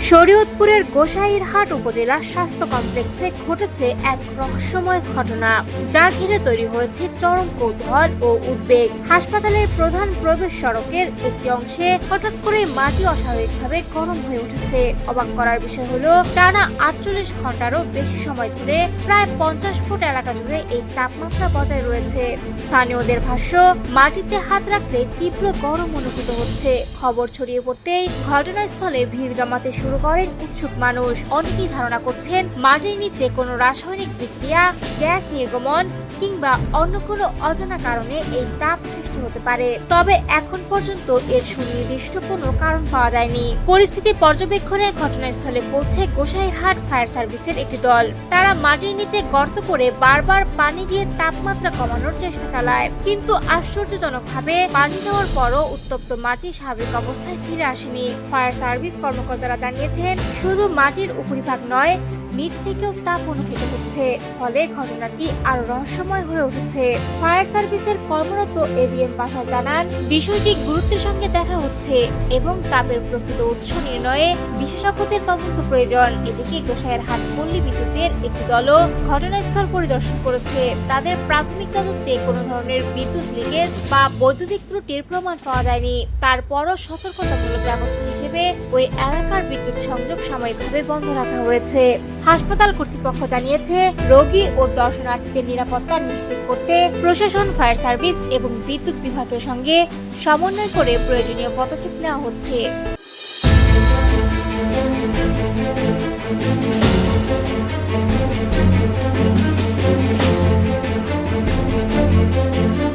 শরীয়তপুরের গোসাইরহাট উপজেলা স্বাস্থ্য কমপ্লেক্সে ঘটেছে এক রহস্যময় ঘটনা, যা ঘিরে তৈরি হয়েছে চরম কৌতূহল ও উদ্বেগ। হাসপাতালের প্রধান প্রবেশ সড়কের একটি অংশে হঠাৎ করে মাটি অস্বাভাবিকভাবে গরম হয়ে উঠেছে। অবাক করার বিষয় হলো, টানা 48 ঘন্টারও বেশি সময় ধরে প্রায় 50 ফুট এলাকা জুড়ে এই তাপমাত্রা বজায় রয়েছে। স্থানীয়দের ভাষ্য, মাটিতে হাত রাখলে তীব্র গরম অনুভূত হচ্ছে। খবর ছড়িয়ে পড়তেই ঘটনাস্থলে ভিড় জমাতে শুরু করেন উৎসুক মানুষ। অনেকেই ধারণা করছেন মাটির নিচে কোনো রাসায়নিক বিক্রিয়া, গ্যাস নির্গমন কিংবা অন্য কোনো অজানা কারণে এই তাপ সৃষ্টি হতে পারে। তবে এখন পর্যন্ত এর সুনির্দিষ্ট কোনো কারণ পাওয়া যায়নি। পরিস্থিতি পর্যবেক্ষণে ঘটনাস্থলে পৌঁছে গোসাইরহাট ফায়ার সার্ভিসের একটি দল। তারা মাটির নিচে গর্ত করে বারবার পানি দিয়ে তাপমাত্রা কমানোর চেষ্টা চালায়, কিন্তু আশ্চর্যজনকভাবে পানি দেওয়ার পরও উত্তপ্ত মাটি স্বাভাবিক অবস্থায় ফিরে আসেনি। ফায়ার সার্ভিস কর্মকর্তারা জানিয়েছেন, শুধু মাটির উপরিভাগ নয়, নিচ থেকেও তাপ অনুভূত হচ্ছে। ফলে ঘটনাটি আরো রহস্যময় হয়ে উঠেছে। ফায়ার সার্ভিসের কর্মরত এবিএম বাসার জানান, বিষয়টি গুরুত্বের সঙ্গে দেখা হচ্ছে এবং তাপের প্রকৃত উৎস নির্ণয়ে বিশেষজ্ঞদের তদন্ত প্রয়োজন। এদিকে গোসাইরহাট পল্লী বিদ্যুতের একটি দলও ঘটনাস্থল পরিদর্শন করেছে। তাদের প্রাথমিক তদন্তে কোনো ধরনের বিদ্যুৎ লিকেজ বা বৈদ্যুতিক ত্রুটির প্রমাণ পাওয়া যায়নি। তারপরও সতর্কতামূলক ব্যবস্থা হিসেবে ওই এলাকার বিদ্যুৎ সংযোগ সাময়িকভাবে বন্ধ রাখা হয়েছে। হাসপাতাল কর্তৃপক্ষ জানিয়েছে, রোগী ও দর্শনার্থীদের নিরাপত্তা নিশ্চিত করতে প্রশাসন, ফায়ার সার্ভিস এবং বিদ্যুৎ বিভাগের সঙ্গে সমন্বয় করে প্রয়োজনীয় পদক্ষেপ নেওয়া হচ্ছে।